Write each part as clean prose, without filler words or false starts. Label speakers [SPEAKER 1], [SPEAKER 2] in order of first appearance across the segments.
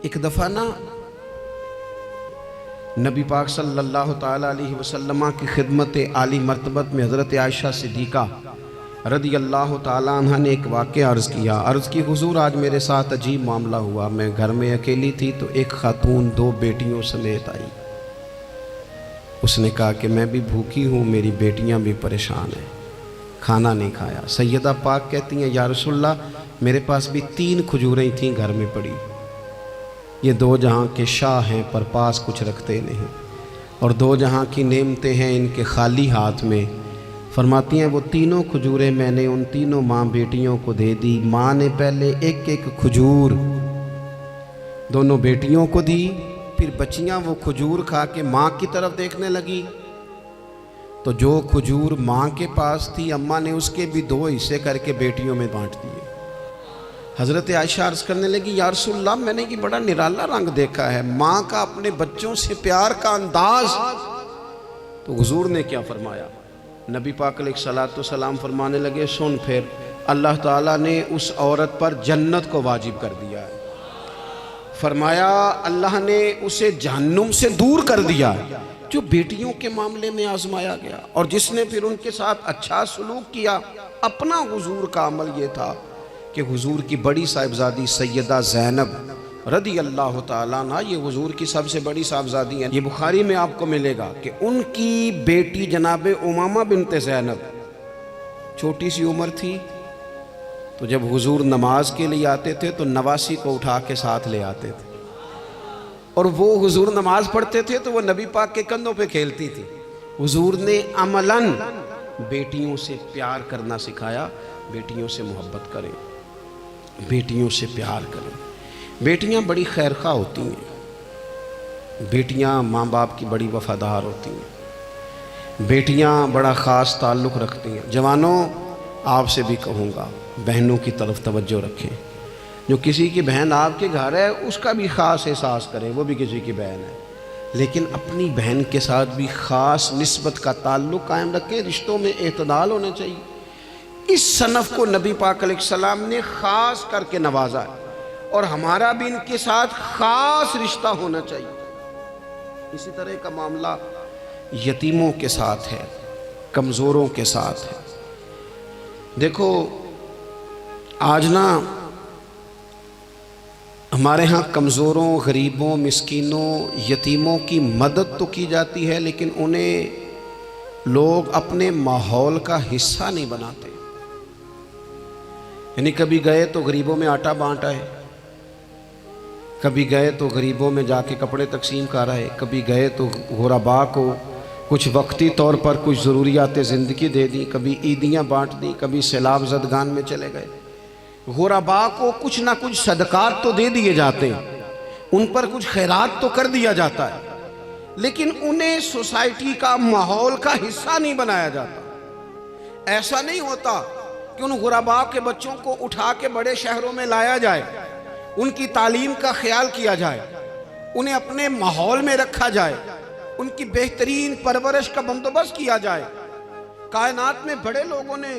[SPEAKER 1] ایک دفعہ نا نبی پاک صلی اللہ تعالیٰ علیہ وسلم کی خدمت عالی مرتبت میں حضرت عائشہ صدیقہ رضی اللہ تعالیٰ عنہ نے ایک واقعہ عرض کی حضور آج میرے ساتھ عجیب معاملہ ہوا. میں گھر میں اکیلی تھی تو ایک خاتون 2 بیٹیوں سمیت آئی. اس نے کہا کہ میں بھی بھوکی ہوں, میری بیٹیاں بھی پریشان ہیں, کھانا نہیں کھایا. سیدہ پاک کہتی ہیں یا رسول اللہ میرے پاس بھی 3 کھجوریں تھیں گھر میں پڑی. یہ 2 جہاں کے شاہ ہیں پر پاس کچھ رکھتے نہیں, اور 2 جہاں کی نعمتیں ہیں ان کے خالی ہاتھ میں. فرماتی ہیں وہ 3 کھجوریں میں نے ان 3 ماں بیٹیوں کو دے دی. ماں نے پہلے ایک کھجور دونوں بیٹیوں کو دی, پھر بچیاں وہ کھجور کھا کے ماں کی طرف دیکھنے لگی تو جو کھجور ماں کے پاس تھی اماں نے اس کے بھی 2 حصے کر کے بیٹیوں میں بانٹ دیے. حضرت عائشہ عرض کرنے لگی یا رسول اللہ میں نے یہ بڑا نرالا رنگ دیکھا ہے, ماں کا اپنے بچوں سے پیار کا انداز. تو حضور نے کیا فرمایا؟ نبی پاک علیہ الصلوۃ والسلام فرمانے لگے سن پھر اللہ تعالیٰ نے اس عورت پر جنت کو واجب کر دیا ہے. فرمایا اللہ نے اسے جہنم سے دور کر دیا جو بیٹیوں کے معاملے میں آزمایا گیا, اور جس نے پھر ان کے ساتھ اچھا سلوک کیا. اپنا حضور کا عمل یہ تھا کہ حضور کی بڑی صاحبزادی سیدہ زینب رضی اللہ تعالیٰ عنہ یہ حضور کی سب سے بڑی صاحبزادی ہیں. یہ بخاری میں آپ کو ملے گا کہ ان کی بیٹی جناب امامہ بنت زینب چھوٹی سی عمر تھی, تو جب حضور نماز کے لیے آتے تھے تو نواسی کو اٹھا کے ساتھ لے آتے تھے, اور وہ حضور نماز پڑھتے تھے تو وہ نبی پاک کے کندھوں پہ کھیلتی تھی. حضور نے عملاً بیٹیوں سے پیار کرنا سکھایا. بیٹیوں سے محبت کریں, بیٹیوں سے پیار کریں. بیٹیاں بڑی خیرخواہ ہوتی ہیں, بیٹیاں ماں باپ کی بڑی وفادار ہوتی ہیں, بیٹیاں بڑا خاص تعلق رکھتی ہیں. جوانوں آپ سے بھی کہوں گا بہنوں کی طرف توجہ رکھیں. جو کسی کی بہن آپ کے گھر ہے اس کا بھی خاص احساس کریں, وہ بھی کسی کی بہن ہے, لیکن اپنی بہن کے ساتھ بھی خاص نسبت کا تعلق قائم رکھیں. رشتوں میں اعتدال ہونا چاہیے. اس صنف کو نبی پاک علیہ السلام نے خاص کر کے نوازا ہے, اور ہمارا بھی ان کے ساتھ خاص رشتہ ہونا چاہیے. اسی طرح کا معاملہ یتیموں کے ساتھ ہے, کمزوروں کے ساتھ ہے. دیکھو آج نا ہمارے ہاں کمزوروں, غریبوں, مسکینوں, یتیموں کی مدد تو کی جاتی ہے, لیکن انہیں لوگ اپنے ماحول کا حصہ نہیں بناتے. یعنی کبھی گئے تو غریبوں میں آٹا بانٹا ہے, کبھی گئے تو غریبوں میں جا کے کپڑے تقسیم کرا ہے, کبھی گئے تو غرباء کو کچھ وقتی طور پر کچھ ضروریات زندگی دے دی, کبھی عیدیاں بانٹ دی, کبھی سیلاب زدگان میں چلے گئے. غرباء کو کچھ نہ کچھ صدقات تو دے دیے جاتے ہیں, ان پر کچھ خیرات تو کر دیا جاتا ہے, لیکن انہیں سوسائٹی کا ماحول کا حصہ نہیں بنایا جاتا. ایسا نہیں ہوتا کہ ان غرباء کے بچوں کو اٹھا کے بڑے شہروں میں لایا جائے, ان کی تعلیم کا خیال کیا جائے, انہیں اپنے ماحول میں رکھا جائے, ان کی بہترین پرورش کا بندوبست کیا جائے. کائنات میں بڑے لوگوں نے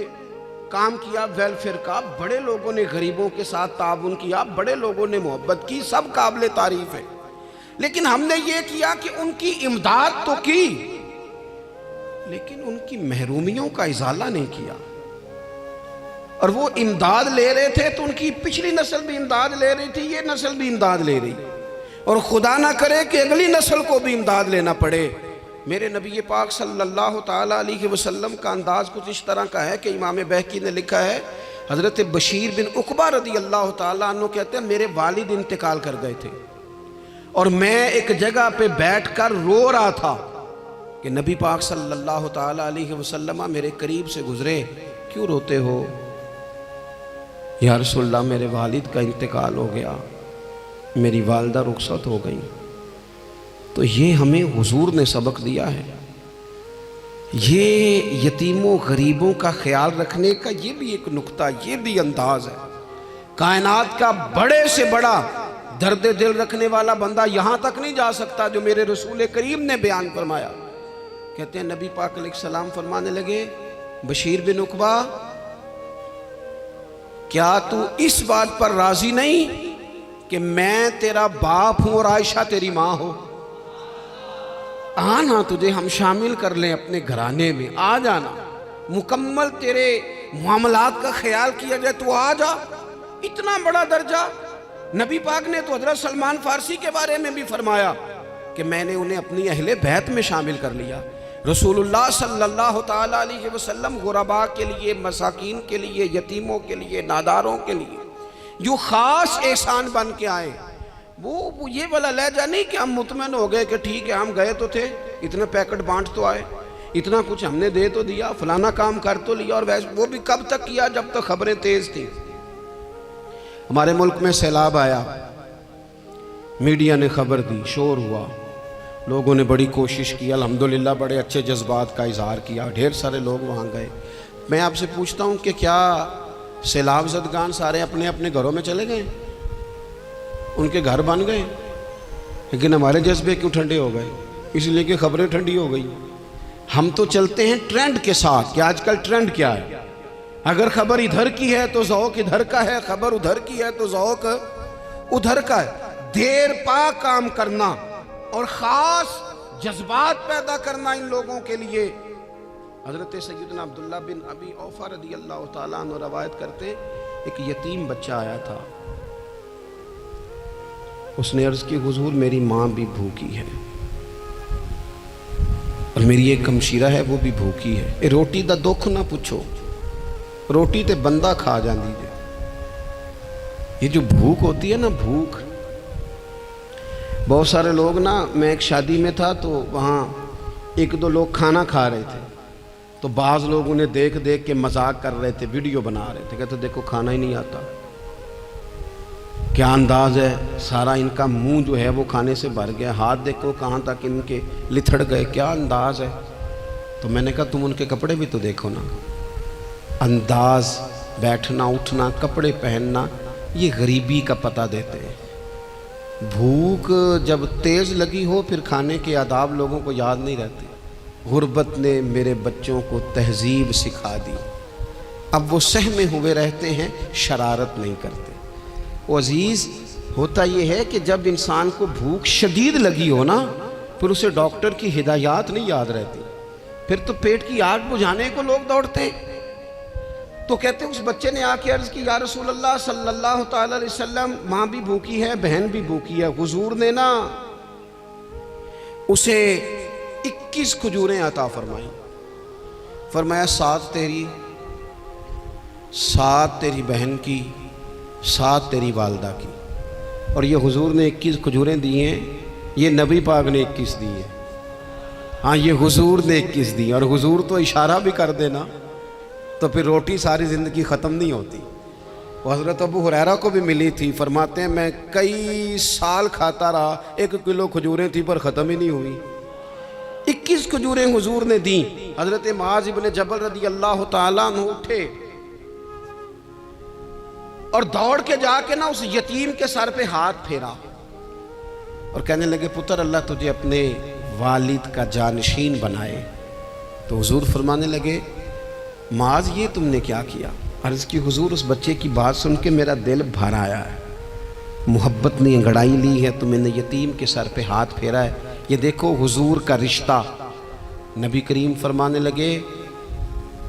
[SPEAKER 1] کام کیا ویلفیئر کا, بڑے لوگوں نے غریبوں کے ساتھ تعاون کیا, بڑے لوگوں نے محبت کی, سب قابل تعریف ہے. لیکن ہم نے یہ کیا کہ ان کی امداد تو کی, لیکن ان کی محرومیوں کا ازالہ نہیں کیا. اور وہ امداد لے رہے تھے تو ان کی پچھلی نسل بھی امداد لے رہی تھی, یہ نسل بھی امداد لے رہی, اور خدا نہ کرے کہ اگلی نسل کو بھی امداد لینا پڑے. میرے نبی پاک صلی اللہ تعالیٰ علیہ وسلم کا انداز کچھ اس طرح کا ہے کہ امام بہقی نے لکھا ہے, حضرت بشیر بن عقبہ رضی اللہ تعالیٰ عنہ کہتے ہیں میرے والد انتقال کر گئے تھے, اور میں ایک جگہ پہ بیٹھ کر رو رہا تھا کہ نبی پاک صلی اللہ تعالیٰ علیہ وسلم میرے قریب سے گزرے, کیوں روتے ہو؟ یا رسول اللہ میرے والد کا انتقال ہو گیا, میری والدہ رخصت ہو گئی. تو یہ ہمیں حضور نے سبق دیا ہے. یہ یتیموں غریبوں کا خیال رکھنے کا یہ بھی ایک نقطہ, یہ بھی انداز ہے. کائنات کا بڑے سے بڑا درد دل رکھنے والا بندہ یہاں تک نہیں جا سکتا جو میرے رسول کریم نے بیان فرمایا. کہتے ہیں نبی پاک علیہ السلام فرمانے لگے بشیر بن عقبہ کیا تو اس بات پر راضی نہیں کہ میں تیرا باپ ہوں اور عائشہ تیری ماں ہو؟ آنا تجھے ہم شامل کر لیں اپنے گھرانے میں، آ جانا، مکمل تیرے معاملات کا خیال کیا جائے، تو آ جا۔ اتنا بڑا درجہ نبی پاک نے تو حضرت سلمان فارسی کے بارے میں بھی فرمایا کہ میں نے انہیں اپنی اہل بیت میں شامل کر لیا۔ رسول اللہ صلی اللہ تعالیٰ علیہ وسلم غرباء کے لیے، مساکین کے لیے، یتیموں کے لیے، ناداروں کے لیے جو خاص احسان بن کے آئے، وہ یہ والا لہجہ نہیں کہ ہم مطمئن ہو گئے کہ ٹھیک ہے ہم گئے تو تھے، اتنے پیکٹ بانٹ تو آئے، اتنا کچھ ہم نے دے تو دیا، فلانا کام کر تو لیا، اور ویسے وہ بھی کب تک کیا؟ جب تک خبریں تیز تھیں۔ ہمارے ملک میں سیلاب آیا، میڈیا نے خبر دی، شور ہوا، لوگوں نے بڑی کوشش کی، الحمدللہ بڑے اچھے جذبات کا اظہار کیا، ڈھیر سارے لوگ وہاں گئے۔ میں آپ سے پوچھتا ہوں کہ کیا سیلاب زدگان سارے اپنے اپنے گھروں میں چلے گئے؟ ان کے گھر بن گئے؟ لیکن ہمارے جذبے کیوں ٹھنڈے ہو گئے؟ اس لیے کہ خبریں ٹھنڈی ہو گئی۔ ہم تو چلتے ہیں ٹرینڈ کے ساتھ کہ آج کل ٹرینڈ کیا ہے، اگر خبر ادھر کی ہے تو ذوق ادھر کا ہے، خبر ادھر کی ہے تو ذوق ادھر کا ہے۔ دیر پا کام کرنا اور خاص جذبات پیدا کرنا ان لوگوں کے لیے۔ حضرت سیدنا عبداللہ بن ابی اوفا رضی اللہ تعالیٰ عنہ روایت کرتے ہیں، ایک یتیم بچہ آیا تھا، اس نے عرض کی حضور میری ماں بھی بھوکی ہے اور میری ایک ہمشیرہ ہے وہ بھی بھوکی ہے، اے روٹی دا دکھ نہ پوچھو، روٹی تے بندہ کھا جاندی جے۔ یہ جو بھوک ہوتی ہے نا، بھوک، بہت سارے لوگ نا، میں ایک شادی میں تھا تو وہاں ایک دو لوگ کھانا کھا رہے تھے، تو بعض لوگ انہیں دیکھ دیکھ کے مذاق کر رہے تھے، ویڈیو بنا رہے تھے، کہتے دیکھو کھانا ہی نہیں آتا، کیا انداز ہے، سارا ان کا منہ جو ہے وہ کھانے سے بھر گیا، ہاتھ دیکھو کہاں تک ان کے لتھڑ گئے، کیا انداز ہے۔ تو میں نے کہا تم ان کے کپڑے بھی تو دیکھو نا، انداز، بیٹھنا اٹھنا، کپڑے پہننا، یہ غریبی کا پتہ دیتے ہیں۔ بھوک جب تیز لگی ہو پھر کھانے کے آداب لوگوں کو یاد نہیں رہتے۔ غربت نے میرے بچوں کو تہذیب سکھا دی، اب وہ سہمے ہوئے رہتے ہیں، شرارت نہیں کرتے۔ وہ عزیز، ہوتا یہ ہے کہ جب انسان کو بھوک شدید لگی ہو نا، پھر اسے ڈاکٹر کی ہدایات نہیں یاد رہتی، پھر تو پیٹ کی آگ بجھانے کو لوگ دوڑتے ہیں۔ تو کہتے اس بچے نے آ کے عرض کی، یا رسول اللہ صلی اللہ تعالی علیہ وسلم، ماں بھی بھوکی ہے، بہن بھی بھوکی ہے۔ حضور نے نا اسے 21 کھجوریں عطا فرمائیں، فرمایا 7 تیری، 7 تیری بہن کی، 7 تیری والدہ کی۔ اور یہ حضور نے 21 کھجوریں دی ہیں، یہ نبی پاک نے 21 دی ہیں، ہاں یہ حضور نے 21 دی، اور حضور تو اشارہ بھی کر دینا تو پھر روٹی ساری زندگی ختم نہیں ہوتی۔ وہ حضرت ابو ہریرہ کو بھی ملی تھی، فرماتے ہیں میں کئی سال کھاتا رہا، 1 کلو کھجوریں تھی پر ختم ہی نہیں ہوئی۔ 21 کھجوریں حضور نے دیں۔ حضرت معاذ بن جبل رضی اللہ تعالیٰ عنہ اٹھے اور دوڑ کے جا کے نا اس یتیم کے سر پہ ہاتھ پھیرا اور کہنے لگے، پتر اللہ تجھے اپنے والد کا جانشین بنائے۔ تو حضور فرمانے لگے، معاذ یہ تم نے کیا کیا؟ عرض کی حضور اس بچے کی بات سن کے میرا دل بھر آیا ہے، محبت نے انگڑائی لی ہے تو میں نے یتیم کے سر پہ ہاتھ پھیرا ہے۔ یہ دیکھو حضور کا رشتہ۔ نبی کریم فرمانے لگے،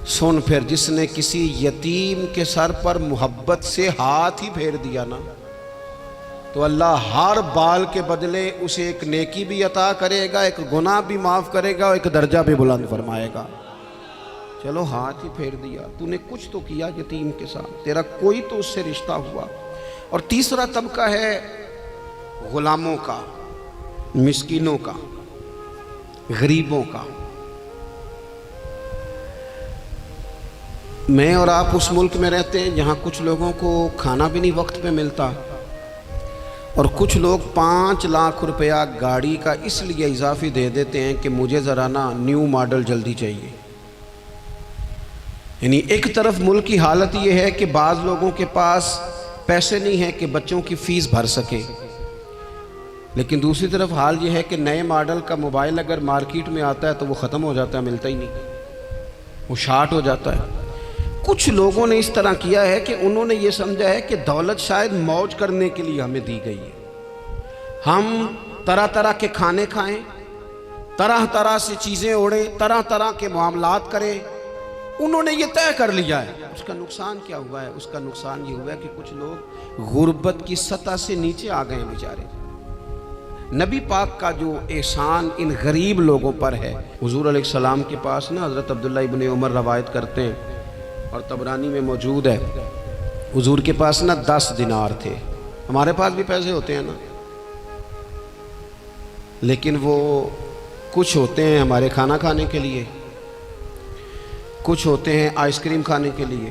[SPEAKER 1] سن پھر جس نے کسی یتیم کے سر پر محبت سے ہاتھ ہی پھیر دیا نا، تو اللہ ہر بال کے بدلے اسے ایک نیکی بھی عطا کرے گا، ایک گناہ بھی معاف کرے گا، اور ایک درجہ بھی بلند فرمائے گا۔ چلو ہاتھ ہی پھیر دیا، تو نے کچھ تو کیا یتیم کے ساتھ، تیرا کوئی تو اس سے رشتہ ہوا۔ اور تیسرا طبقہ ہے غلاموں کا، مسکینوں کا، غریبوں کا۔ میں اور آپ اس ملک میں رہتے ہیں جہاں کچھ لوگوں کو کھانا بھی نہیں وقت پہ ملتا، اور کچھ لوگ 5 لاکھ روپیہ گاڑی کا اس لیے اضافی دے دیتے ہیں کہ مجھے ذرا نا نیو ماڈل جلدی چاہیے۔ یعنی ایک طرف ملک کی حالت یہ ہے کہ بعض لوگوں کے پاس پیسے نہیں ہیں کہ بچوں کی فیس بھر سکے، لیکن دوسری طرف حال یہ ہے کہ نئے ماڈل کا موبائل اگر مارکیٹ میں آتا ہے تو وہ ختم ہو جاتا ہے، ملتا ہی نہیں، وہ شارٹ ہو جاتا ہے۔ کچھ لوگوں نے اس طرح کیا ہے کہ انہوں نے یہ سمجھا ہے کہ دولت شاید موج کرنے کے لیے ہمیں دی گئی ہے، ہم طرح طرح کے کھانے کھائیں، طرح طرح سے چیزیں اوڑیں، طرح طرح کے معاملات کریں، انہوں نے یہ طے کر لیا ہے۔ اس کا نقصان کیا ہوا ہے؟ اس کا نقصان یہ ہوا ہے کہ کچھ لوگ غربت کی سطح سے نیچے آ گئے ہیں بیچارے۔ نبی پاک کا جو احسان ان غریب لوگوں پر ہے، حضور علیہ السلام کے پاس نا حضرت عبداللہ ابن عمر روایت کرتے ہیں اور طبرانی میں موجود ہے، حضور کے پاس نا 10 دینار تھے۔ ہمارے پاس بھی پیسے ہوتے ہیں نا، لیکن وہ کچھ ہوتے ہیں ہمارے کھانا کھانے کے لیے، کچھ ہوتے ہیں آئس کریم کھانے کے لیے،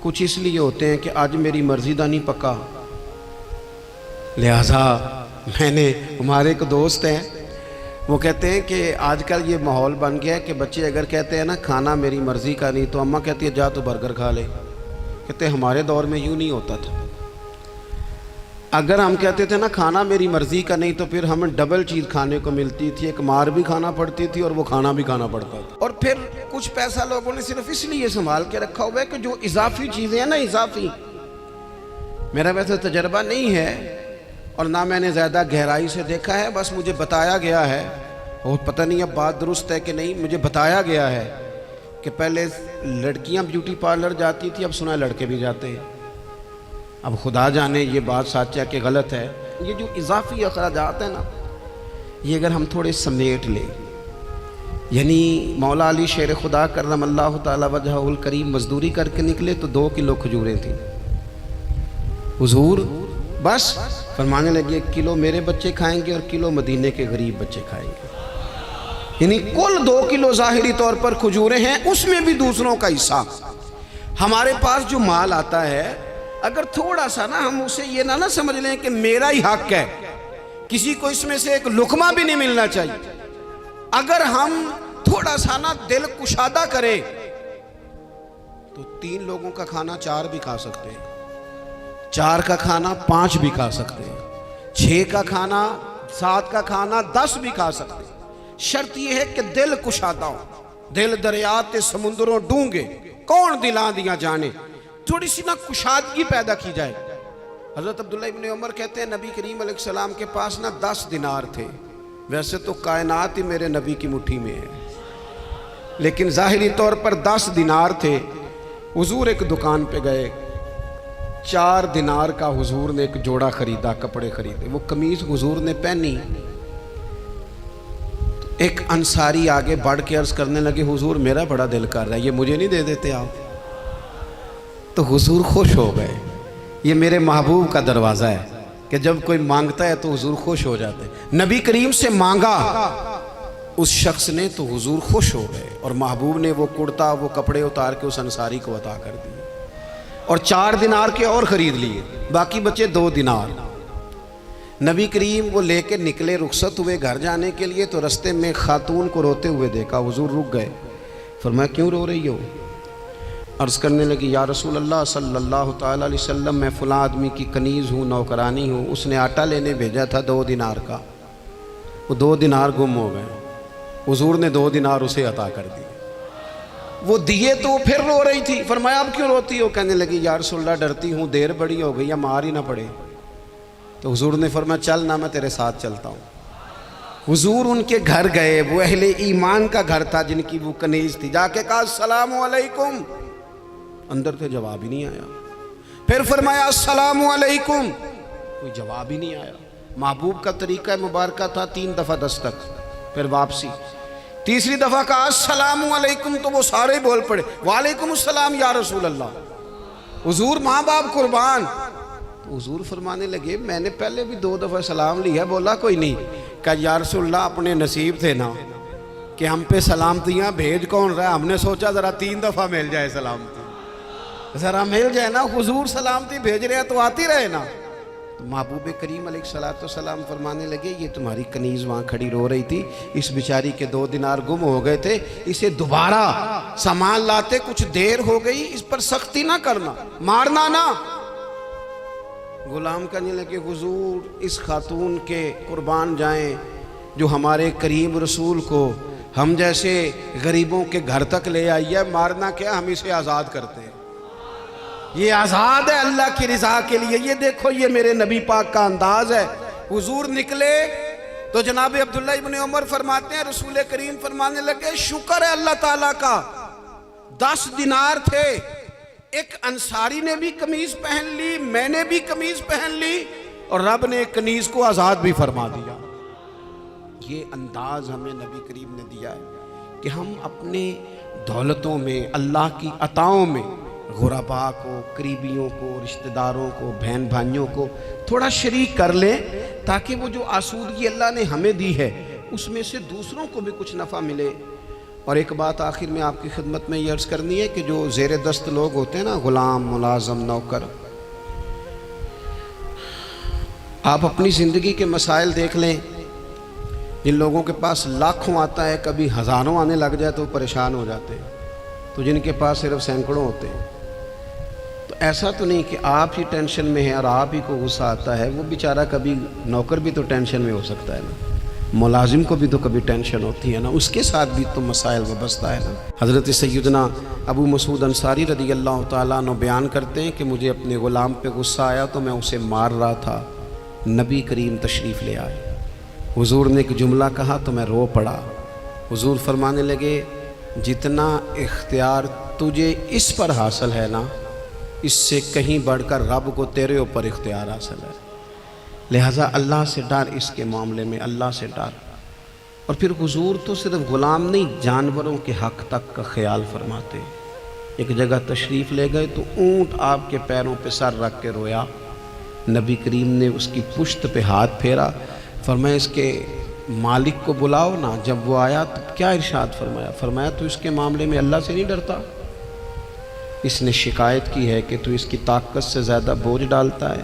[SPEAKER 1] کچھ اس لیے ہوتے ہیں کہ آج میری مرضی دا نہیں پکا، لہذا میں نے، ہمارے ایک دوست ہیں وہ کہتے ہیں کہ آج کل یہ ماحول بن گیا ہے کہ بچے اگر کہتے ہیں نا کھانا میری مرضی کا نہیں، تو اماں کہتی ہے جا تو برگر کھا لے۔ کہتے ہیں ہمارے دور میں یوں نہیں ہوتا تھا، اگر ہم کہتے تھے نا کھانا میری مرضی کا نہیں تو پھر ہمیں ڈبل چیز کھانے کو ملتی تھی، ایک مار بھی کھانا پڑتی تھی اور وہ کھانا بھی کھانا پڑتا تھا۔ اور پھر کچھ پیسہ لوگوں نے صرف اس لیے سنبھال کے رکھا ہوا ہے کہ جو اضافی چیزیں ہیں نا، اضافی، میرا ویسے تجربہ نہیں ہے اور نہ میں نے زیادہ گہرائی سے دیکھا ہے، بس مجھے بتایا گیا ہے، اور پتہ نہیں اب بات درست ہے کہ نہیں، مجھے بتایا گیا ہے کہ پہلے لڑکیاں بیوٹی پارلر جاتی تھی، اب سنا ہے لڑکے بھی جاتے ہیں۔ اب خدا جانے یہ بات سچ ہے کہ غلط ہے۔ یہ جو اضافی اخراجات ہیں نا، یہ اگر ہم تھوڑے سمیٹ لیں، یعنی مولا علی شیر خدا کرم اللہ تعالی وجہہ الکریم مزدوری کر کے نکلے تو 2 کلو کھجوریں تھیں، حضور بس فرمانے لگے 1 کلو میرے بچے کھائیں گے اور کلو مدینے کے غریب بچے کھائیں گے، یعنی کل 2 کلو ظاہری طور پر کھجوریں ہیں، اس میں بھی دوسروں کا حصہ۔ ہمارے پاس جو مال آتا ہے، اگر تھوڑا سا نا ہم اسے یہ نہ سمجھ لیں کہ میرا ہی حق ہے، کسی کو اس میں سے ایک لقمہ بھی نہیں ملنا چاہیے، اگر ہم تھوڑا سا نا دل کشادہ کریں تو 3 لوگوں کا کھانا 4 بھی کھا سکتے ہیں، 4 کا کھانا 5 بھی کھا سکتے ہیں، 6 کا کھانا 7 کا کھانا 10 بھی کھا سکتے ہیں۔ شرط یہ ہے کہ دل کشادہ ہو، دل دریات سمندروں ڈونگے کون دلاں دیا جانے، تھوڑی سی نا کشادگی پیدا کی جائے۔ حضرت عبداللہ ابن عمر کہتے ہیں نبی کریم علیہ السلام کے پاس نا 10 دینار تھے، ویسے تو کائنات ہی میرے نبی کی مٹھی میں ہے، لیکن ظاہری طور پر 10 دینار تھے۔ حضور ایک دکان پہ گئے، 4 دینار کا حضور نے ایک جوڑا خریدا، کپڑے خریدے، وہ قمیض حضور نے پہنی، ایک انصاری آگے بڑھ کے عرض کرنے لگے حضور میرا بڑا دل کر رہا ہے، یہ مجھے نہیں دے دیتے آپ؟ تو حضور خوش ہو گئے، یہ میرے محبوب کا دروازہ ہے کہ جب کوئی مانگتا ہے تو حضور خوش ہو جاتے ہیں۔ نبی کریم سے مانگا اس شخص نے تو حضور خوش ہو گئے، اور محبوب نے وہ کرتا، وہ کپڑے اتار کے اس انصاری کو عطا کر دیے، اور 4 دینار کے اور خرید لیے، باقی بچے 2 دینار۔ نبی کریم وہ لے کے نکلے، رخصت ہوئے گھر جانے کے لیے، تو رستے میں خاتون کو روتے ہوئے دیکھا، حضور رک گئے، فرمایا کیوں رو رہی ہو؟ عرض کرنے لگی یا رسول اللہ صلی اللہ تعالی علیہ وسلم میں فلاں آدمی کی کنیز ہوں، نوکرانی ہوں، اس نے آٹا لینے بھیجا تھا 2 دینار کا، وہ 2 دینار گم ہو گئے، حضور نے 2 دینار اسے عطا کر دی، وہ دیے تو وہ پھر رو رہی تھی، فرمایا اب کیوں روتی ہو؟ کہنے لگی یا رسول اللہ ڈرتی ہوں دیر بڑی ہو گئی یا مار ہی نہ پڑے۔ تو حضور نے فرمایا چل نہ میں تیرے ساتھ چلتا ہوں۔ حضور ان کے گھر گئے، وہ اہل ایمان کا گھر تھا جن کی وہ کنیز تھی، جا کے کہا السلام علیکم، اندر سے جواب ہی نہیں آیا، پھر فرمایا السلام علیکم، کوئی جواب ہی نہیں آیا۔ محبوب کا طریقہ مبارکہ تھا 3 دفعہ دستک، پھر واپسی، تیسری دفعہ کہا السلام علیکم تو وہ سارے بول پڑے وعلیکم السلام یا رسول اللہ، حضور ماں باپ قربان۔ تو حضور فرمانے لگے میں نے پہلے بھی 2 دفعہ سلام لیا، بولا کوئی نہیں، کہا یا رسول اللہ اپنے نصیب تھے نا کہ ہم پہ سلامتیاں بھیج کون رہا ہے، ہم نے سوچا ذرا 3 دفعہ مل جائے سلامتی، ذرا مل جائے نا، حضور سلامتی بھیج رہے ہیں تو آتی رہے نا۔ تو محبوب کریم علیہ السلام فرمانے لگے یہ تمہاری کنیز وہاں کھڑی رو رہی تھی، اس بیچاری کے 2 دینار گم ہو گئے تھے، اسے دوبارہ سامان لاتے کچھ دیر ہو گئی، اس پر سختی نہ کرنا، مارنا نہ۔ غلام کہنے لگے حضور اس خاتون کے قربان جائیں جو ہمارے کریم رسول کو ہم جیسے غریبوں کے گھر تک لے آئیے، مارنا کیا، ہم اسے آزاد کرتے ہیں۔ یہ آزاد ہے اللہ کی رضا کے لیے۔ یہ دیکھو، یہ میرے نبی پاک کا انداز ہے۔ حضور نکلے تو جناب عبداللہ ابن عمر فرماتے ہیں رسول کریم فرمانے لگے شکر ہے اللہ تعالیٰ کا، 10 دینار تھے، ایک انصاری نے بھی قمیض پہن لی، میں نے بھی قمیض پہن لی، اور رب نے ایک کنیز کو آزاد بھی فرما دیا۔ یہ انداز ہمیں نبی کریم نے دیا ہے کہ ہم اپنے دولتوں میں، اللہ کی عطاؤں میں غرباء کو، قریبیوں کو، رشتہ داروں کو، بہن بھائیوں کو تھوڑا شریک کر لیں، تاکہ وہ جو آسودگی اللہ نے ہمیں دی ہے اس میں سے دوسروں کو بھی کچھ نفع ملے۔ اور ایک بات آخر میں آپ کی خدمت میں یہ عرض کرنی ہے کہ جو زیر دست لوگ ہوتے ہیں نا، غلام، ملازم، نوکر، آپ اپنی زندگی کے مسائل دیکھ لیں۔ جن لوگوں کے پاس لاکھوں آتا ہے، کبھی ہزاروں آنے لگ جائے تو پریشان ہو جاتے ہیں، تو جن کے پاس صرف سینکڑوں ہوتے ہیں، تو ایسا تو نہیں کہ آپ ہی ٹینشن میں ہیں اور آپ ہی کو غصہ آتا ہے۔ وہ بیچارہ کبھی نوکر بھی تو ٹینشن میں ہو سکتا ہے نا، ملازم کو بھی تو کبھی ٹینشن ہوتی ہے نا، اس کے ساتھ بھی تو مسائل وابستہ ہے نا۔ حضرت سیدنا ابو مسعود انصاری رضی اللہ تعالیٰ عنہ بیان کرتے ہیں کہ مجھے اپنے غلام پہ غصہ آیا تو میں اسے مار رہا تھا، نبی کریم تشریف لے آئے، حضور نے ایک جملہ کہا تو میں رو پڑا۔ حضور فرمانے لگے جتنا اختیار تجھے اس پر حاصل ہے نا، اس سے کہیں بڑھ کر رب کو تیرے اوپر اختیار حاصل ہے، لہٰذا اللہ سے ڈر، اس کے معاملے میں اللہ سے ڈر۔ اور پھر حضور تو صرف غلام نہیں، جانوروں کے حق تک کا خیال فرماتے۔ ایک جگہ تشریف لے گئے تو اونٹ آپ کے پیروں پہ سر رکھ کے رویا، نبی کریم نے اس کی پشت پہ ہاتھ پھیرا، فرمایا اس کے مالک کو بلاؤ نا۔ جب وہ آیا تو کیا ارشاد فرمایا؟ فرمایا تو اس کے معاملے میں اللہ سے نہیں ڈرتا؟ اس نے شکایت کی ہے کہ تو اس کی طاقت سے زیادہ بوجھ ڈالتا ہے،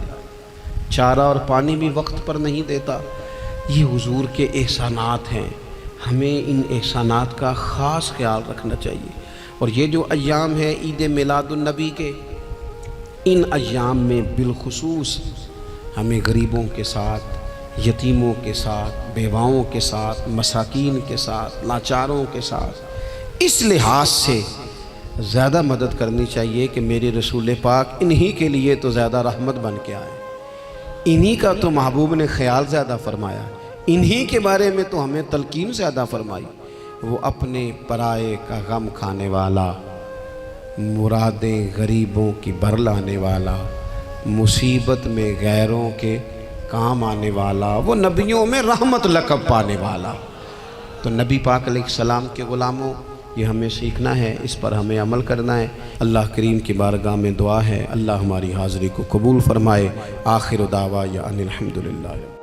[SPEAKER 1] چارہ اور پانی بھی وقت پر نہیں دیتا۔ یہ حضور کے احسانات ہیں، ہمیں ان احسانات کا خاص خیال رکھنا چاہیے۔ اور یہ جو ایام ہے عید میلاد النبی کے، ان ایام میں بالخصوص ہمیں غریبوں کے ساتھ، یتیموں کے ساتھ، بیواؤں کے ساتھ، مساکین کے ساتھ، لاچاروں کے ساتھ اس لحاظ سے زیادہ مدد کرنی چاہیے کہ میرے رسول پاک انہی کے لیے تو زیادہ رحمت بن کے آئے، انہی کا تو محبوب نے خیال زیادہ فرمایا، انہی کے بارے میں تو ہمیں تلقین زیادہ فرمائی۔ وہ اپنے پرائے کا غم کھانے والا، مرادیں غریبوں کی بر لانے والا، مصیبت میں غیروں کے کام آنے والا، وہ نبیوں میں رحمت لقب پانے والا۔ تو نبی پاک علیہ السلام کے غلاموں، یہ ہمیں سیکھنا ہے، اس پر ہمیں عمل کرنا ہے۔ اللہ کریم کی بارگاہ میں دعا ہے اللہ ہماری حاضری کو قبول فرمائے۔ آخر دعوانا ان الحمدللہ۔